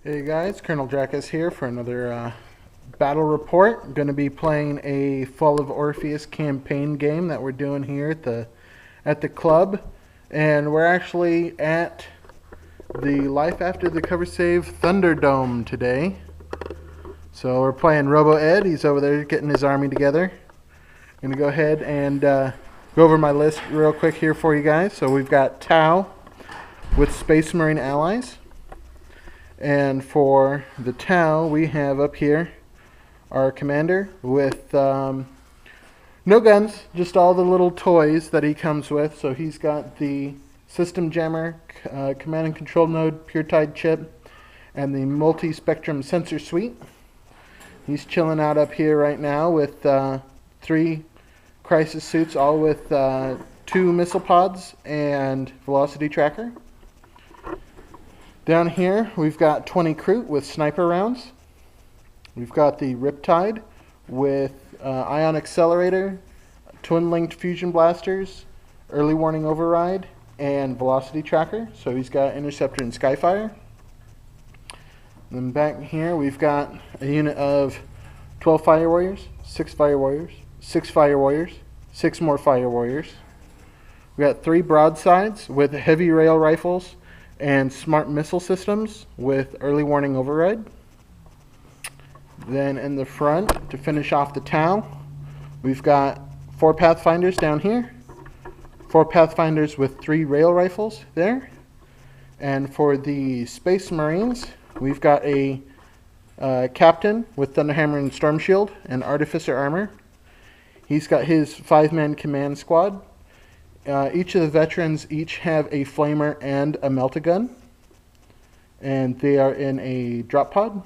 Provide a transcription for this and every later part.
Hey guys, Colonel Dracus here for another battle report. I'm going to be playing a Fall of Orpheus campaign game that we're doing here at the club, and we're actually at the Life After the Cover Save Thunderdome today. So we're playing RoboEd. He's over there getting his army together. I'm going to go ahead and go over my list real quick here for you guys. So we've got Tau with Space Marine allies. And for the Tau, we have up here our commander with no guns, just all the little toys that he comes with. So he's got the System Jammer, Command and Control Node, Pure Tide chip, and the Multi-Spectrum Sensor Suite. He's chilling out up here right now with 3 Crisis Suits, all with 2 Missile Pods and Velocity Tracker. Down here, we've got 20 Crute with sniper rounds. We've got the Riptide with Ion Accelerator, Twin-Linked Fusion Blasters, Early Warning Override, and Velocity Tracker. So he's got Interceptor and Skyfire. And then back here, we've got a unit of 12 Fire Warriors, 6 Fire Warriors, 6 Fire Warriors, 6 more Fire Warriors. We've got 3 Broadsides with Heavy Rail Rifles and Smart Missile Systems with Early Warning Override. Then in the front, to finish off the Tau, we've got 4 Pathfinders down here, 4 Pathfinders with 3 Rail Rifles there. And for the Space Marines, we've got a Captain with Thunderhammer and Storm Shield and Artificer Armor. He's got his 5-man command squad. Each of the veterans each have a flamer and a melt-a-gun, and they are in a drop pod.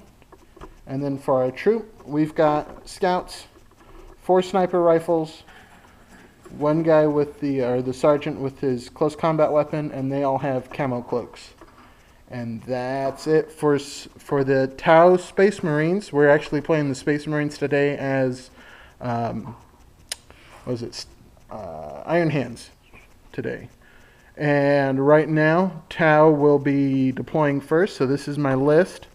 And then for our troop, we've got scouts, 4 sniper rifles, 1 guy with the sergeant with his close combat weapon, and they all have camo cloaks. And that's it for the Tau Space Marines. We're actually playing the Space Marines today as Iron Hands today. And right now, Tau will be deploying first, so this is my list,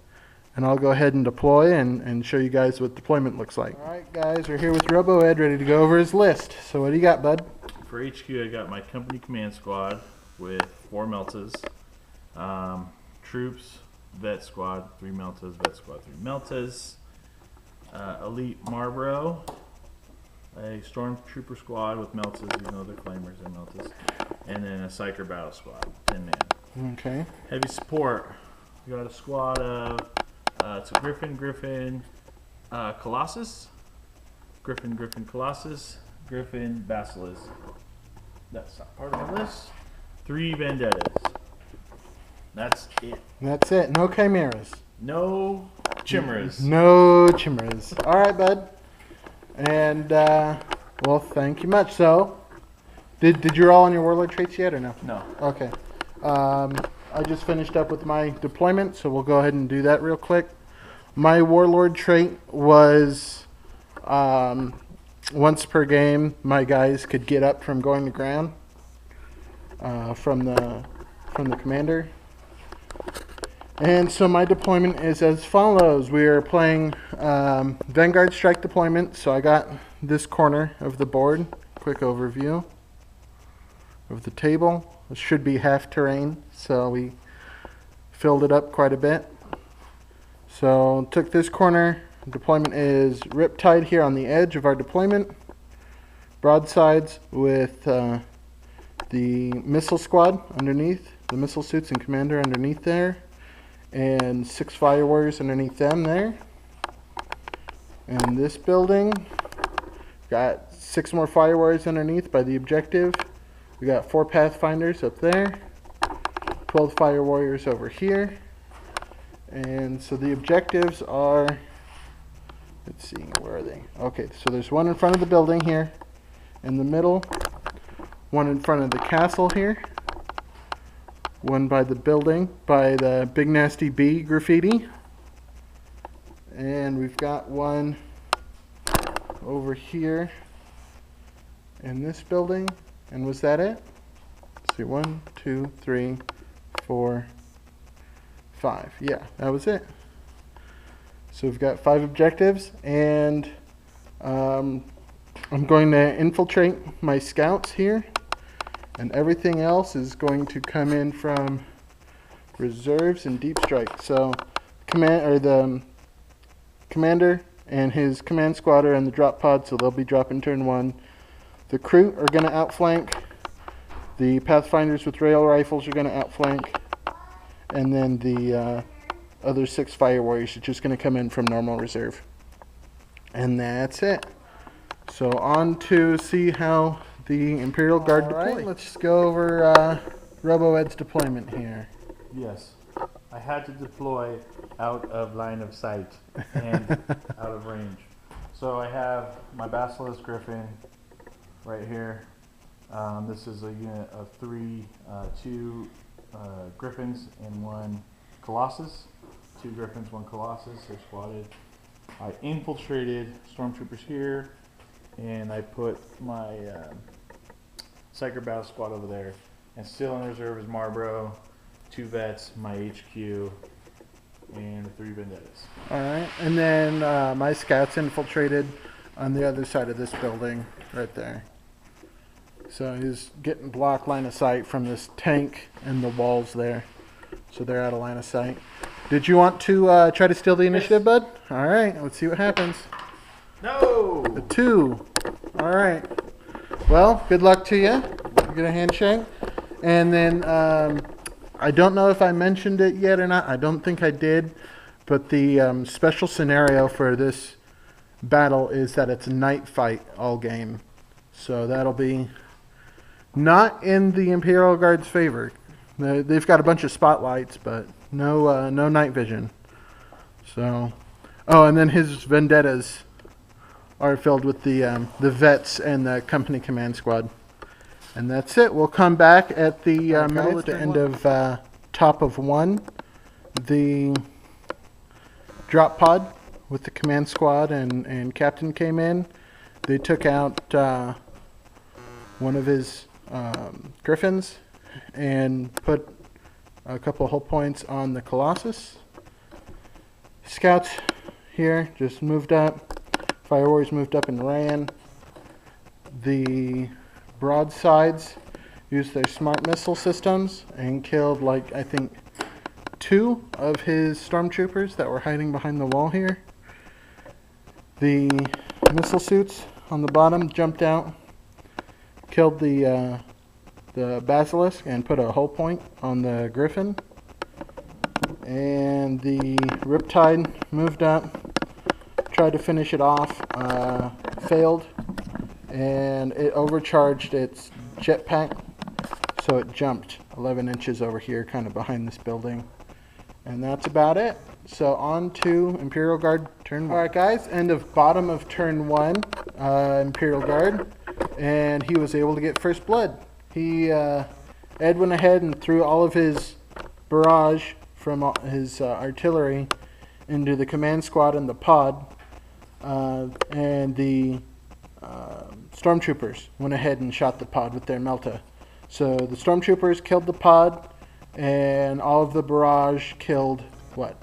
and I'll go ahead and deploy and show you guys what deployment looks like. Alright guys, we're here with RoboEd, ready to go over his list. So what do you got, bud? For HQ, I got my company command squad with 4 Meltas, troops, vet squad, 3 Meltas, vet squad, 3 Meltas, elite Marlboro, a stormtrooper squad with Meltas, you know they're flamers and Meltas, and then a Psyker battle squad, 10 man. Okay. Heavy support, we got a squad of it's a Griffin, Colossus, Griffin, Colossus, Griffin, Basilisk. That's not part of my list. 3 Vendettas. That's it. That's it. No chimeras. No chimeras. No chimeras. Alright, bud. And, well, thank you much. So, did you roll on your warlord traits yet or no? No. Okay. I just finished up with my deployment, so we'll go ahead and do that real quick. My warlord trait was once per game, my guys could get up from going to ground from the commander. And so my deployment is as follows. We are playing Vanguard strike deployment. So I got this corner of the board. Quick overview of the table. It should be half terrain, so we filled it up quite a bit. So took this corner. Deployment is Riptide here on the edge of our deployment. Broadsides with the missile squad underneath, the missile suits and commander underneath there, and 6 Fire Warriors underneath them there. And this building got 6 more Fire Warriors underneath by the objective. We got 4 Pathfinders up there, 12 Fire Warriors over here. And so the objectives are, let's see, where are they? Okay, so there's 1 in front of the building here, in the middle, 1 in front of the castle here, 1 by the building, by the Big Nasty B graffiti. And we've got 1 over here in this building. And was that it? Let's see, 1, 2, 3, 4, 5. Yeah, that was it. So we've got 5 objectives, and I'm going to infiltrate my scouts here, and everything else is going to come in from reserves and deep strike. So the commander and his command squad are in the drop pod, so they'll be dropping turn 1. The crew are going to outflank. The pathfinders with rail rifles are going to outflank, and then the other 6 fire warriors are just going to come in from normal reserve. And that's it. So on to see how the Imperial Guard deploy. Right, let's go over RoboEd's deployment here. Yes, I had to deploy out of line of sight and out of range. So I have my Basilisk Griffin right here. This is a unit of 3, 2 Griffins and 1 Colossus. 2 Griffins, 1 Colossus. They're squatted. I infiltrated stormtroopers here, and I put my Psyker Battle Squad over there. And still in reserve is Marlboro, 2 vets, my HQ, and 3 Vendettas. Alright, and then my scouts infiltrated on the other side of this building right there. So he's getting blocked line of sight from this tank and the walls there. So they're out of line of sight. Did you want to try to steal the initiative, bud? Alright, let's see what happens. No! A 2. Alright. Well, good luck to you. Get a handshake. And then, I don't know if I mentioned it yet or not. I don't think I did. But the special scenario for this battle is that it's a night fight all game. So that'll be not in the Imperial Guard's favor. They've got a bunch of spotlights, but no night vision. So, oh, and then his vendettas are filled with the vets and the company command squad. And that's it. We'll come back at the middle, at the end of top of 1. The drop pod with the command squad and captain came in. They took out one of his Griffins and put a couple of hull points on the Colossus. Scouts here just moved up. Fire warriors moved up and ran. The broadsides used their smart missile systems and killed, like, I think 2 of his stormtroopers that were hiding behind the wall here. The missile suits on the bottom jumped out, killed the Basilisk and put a hull point on the Griffin. And the Riptide moved up, tried to finish it off, failed, and it overcharged its jetpack, so it jumped 11 inches over here, kind of behind this building. And that's about it. So on to Imperial Guard turn 1. Alright guys, end of bottom of turn 1, Imperial Guard, and he was able to get first blood. Ed went ahead and threw all of his barrage from his artillery into the command squad and the pod, and the stormtroopers went ahead and shot the pod with their melta. So the stormtroopers killed the pod, and all of the barrage killed, what,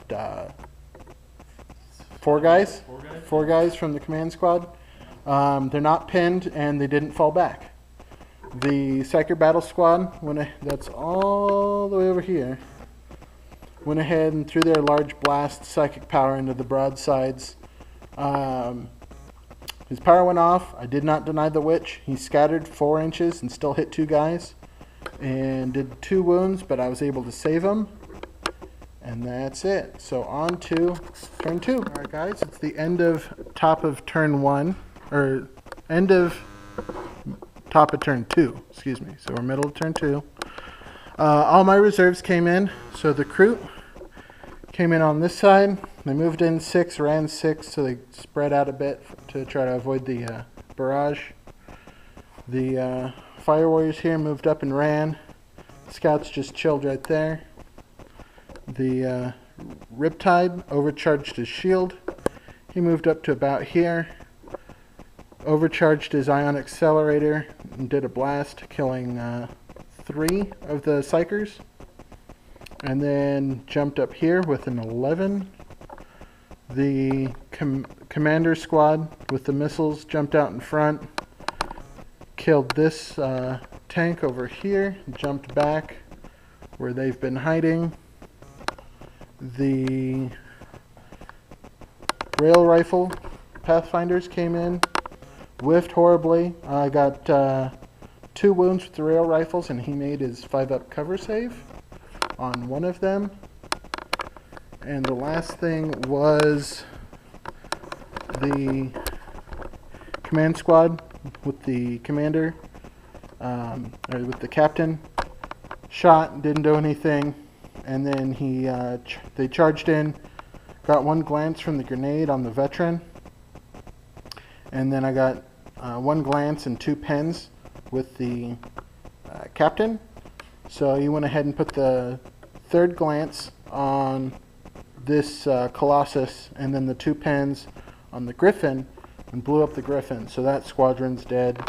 4 guys? 4 guys from the command squad. They're not pinned, and they didn't fall back. The Psyker Battle Squad, that's all the way over here, went ahead and threw their large blast psychic power into the broadsides. His power went off. I did not deny the witch. He scattered 4 inches and still hit 2 guys and did 2 wounds, but I was able to save him. And that's it. So on to turn 2. Alright guys, it's the end of top of turn 1, or end of top of turn 2, excuse me. So we're middle of turn 2. All my reserves came in. So the crew came in on this side. They moved in 6, ran 6, so they spread out a bit to try to avoid the barrage. The fire warriors here moved up and ran. Scouts just chilled right there. The Riptide overcharged his shield. He moved up to about here. Overcharged his ion accelerator and did a blast, killing 3 of the psychers. and then jumped up here with an 11. The commander squad with the missiles jumped out in front, killed this tank over here, jumped back where they've been hiding. The rail rifle pathfinders came in, whiffed horribly. I got 2 wounds with the rail rifles, and he made his 5-up cover save on one of them. And the last thing was the command squad with the commander, or with the captain, shot, didn't do anything, and then they charged in, got 1 glance from the grenade on the veteran, and then I got 1 glance and 2 pens with the captain. So he went ahead and put the 3rd glance on this Colossus, and then the 2 pens on the Griffin, and blew up the Griffin. So that squadron's dead.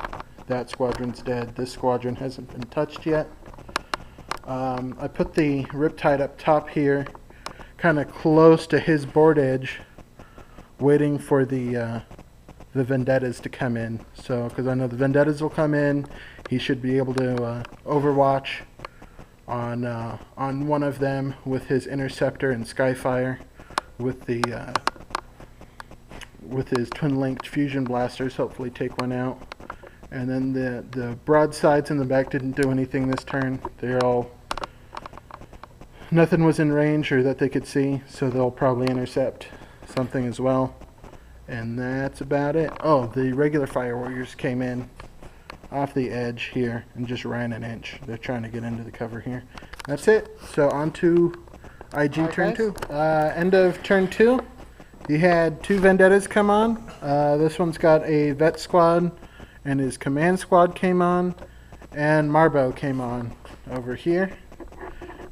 That squadron's dead. This squadron hasn't been touched yet. I put the Riptide up top here, kind of close to his board edge, waiting for the Vendettas to come in. So, because I know the Vendettas will come in, he should be able to overwatch on one of them with his Interceptor and Skyfire, with his twin-linked fusion blasters, hopefully take one out. And then the broadsides in the back didn't do anything this turn. Nothing was in range or that they could see, so they'll probably intercept something as well. And that's about it. Oh, the regular Fire Warriors came in off the edge here and just ran an inch. They're trying to get into the cover here. That's it. So on to IG turn 2. End of turn 2. He had 2 Vendettas come on. This one's got a Vet squad, and his command squad came on, and Marbo came on over here.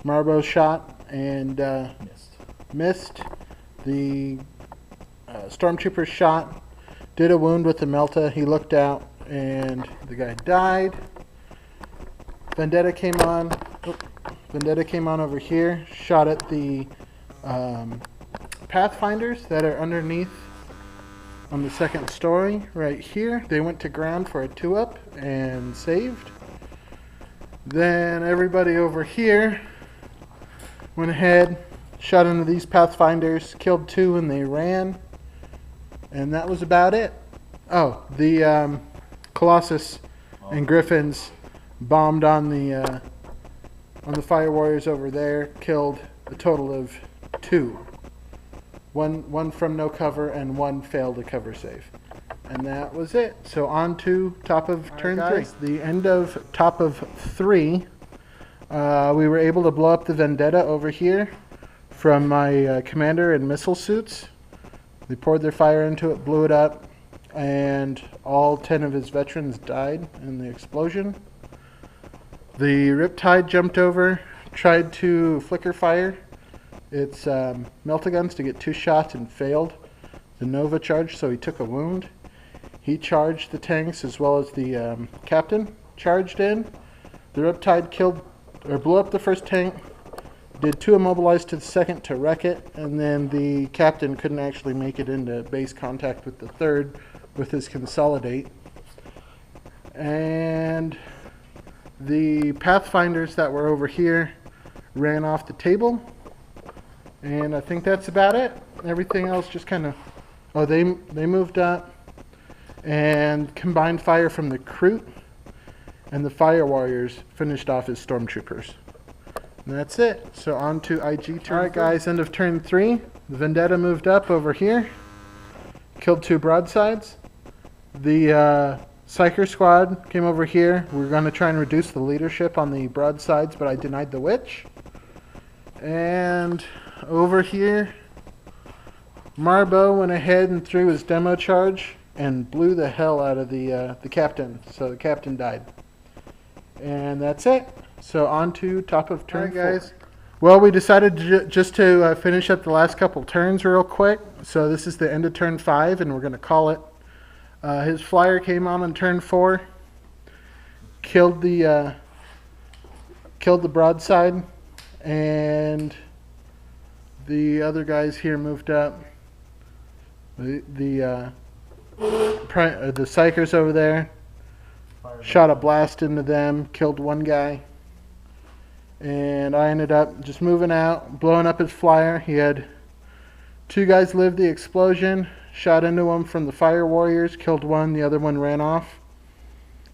Marbo shot and missed. The Stormtrooper shot, did a wound with the Melta. He looked out, and the guy died. Vendetta came on. Vendetta came on over here, shot at the Pathfinders that are underneath on the 2nd story right here. They went to ground for a 2-up and saved. Then everybody over here went ahead, shot into these Pathfinders, killed 2, and they ran. And that was about it. Oh, the Colossus and Griffins bombed on the Fire Warriors over there, killed a total of 2. One from no cover, and 1 failed a cover save. And that was it. So on to top of turn 3. The end of top of 3. We were able to blow up the Vendetta over here from my commander and missile suits. They poured their fire into it, blew it up, and all 10 of his veterans died in the explosion. The Riptide jumped over, tried to flicker fire its Meltaguns to get 2 shots and failed the Nova charge, so he took a wound. He charged the tanks as well as the captain charged in. The Riptide blew up the first tank, did 2 immobilized to the 2nd to wreck it, and then the captain couldn't actually make it into base contact with the 3rd with his consolidate. And the Pathfinders that were over here ran off the table. And I think that's about it. Everything else just kind of... Oh, they moved up and combined fire from the Kroot, and the Fire Warriors finished off as Stormtroopers. And that's it. So on to IG turn. Alright guys, end of turn 3. The Vendetta moved up over here. Killed 2 broadsides. The Psyker squad came over here. We were going to try and reduce the leadership on the broadsides, but I denied the Witch. And over here, Marbo went ahead and threw his demo charge and blew the hell out of the captain. So the captain died. And that's it. So on to top of turn 4. Guys. Well, we decided just to finish up the last couple turns real quick. So this is the end of turn 5, and we're going to call it. His flyer came on turn 4, killed the broadside, and the other guys here moved up. The psychers over there shot a blast into them, killed one guy, and I ended up just moving out, blowing up his flyer. He had 2 guys live the explosion, shot into him from the fire warriors, killed one, the other one ran off.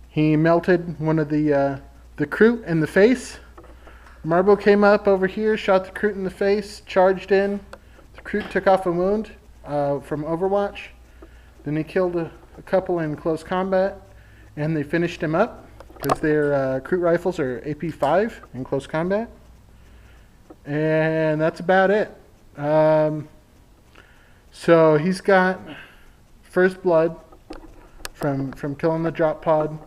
He melted one of the Kroot in the face. Marbo came up over here, shot the Kroot in the face, charged in. The Kroot took off a wound from Overwatch. Then he killed a couple in close combat, and they finished him up because their Kroot rifles are AP5 in close combat. And that's about it. So he's got first blood from killing the drop pod.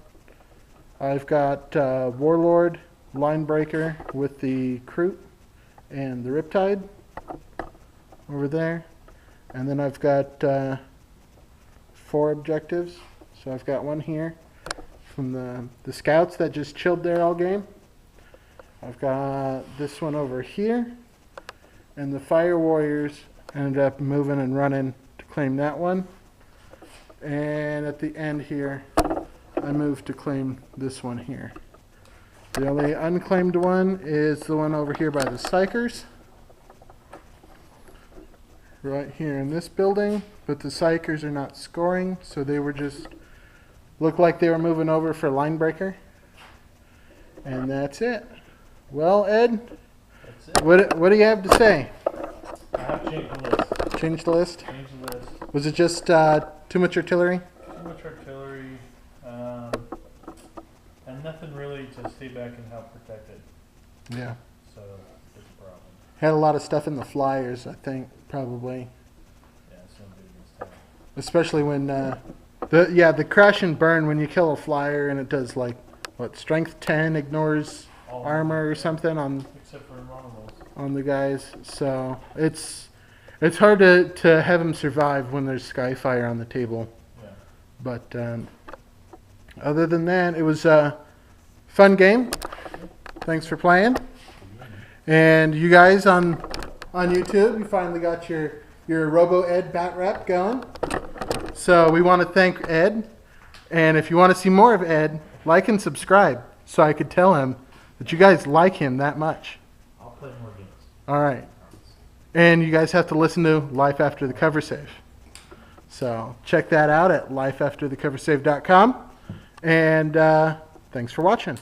I've got Warlord, Linebreaker with the Kroot and the Riptide over there. And then I've got 4 objectives. So I've got one here from the scouts that just chilled there all game. I've got this one over here. And the fire warriors ended up moving and running to claim that one. And at the end here, I moved to claim this one here. The only unclaimed one is the one over here by the Psychers. Right here in this building, but the Psychers are not scoring, so they were just, looked like they were moving over for Linebreaker. And that's it. Well, Ed, That's it. what do you have to say? I have changed the list. Change the list? Change the list. Was it just too much artillery? Too much artillery, and nothing really to stay back and help protect it. Yeah. So it's a problem. Had a lot of stuff in the flyers, I think, probably. Yeah, it's no good against that. Especially when the crash and burn when you kill a flyer and it does like what, strength 10 ignores All armor or something except for normals. on the guys. So it's hard to have them survive when there's skyfire on the table. Yeah. But other than that, it was a fun game. Thanks for playing. And you guys on YouTube, you finally got your RoboEd bat rep going. So we want to thank Ed. And if you want to see more of Ed, like and subscribe so I could tell him that you guys like him that much. I'll play more games. All right. And you guys have to listen to Life After the Cover Save. So check that out at lifeafterthecoversave.com. And thanks for watching.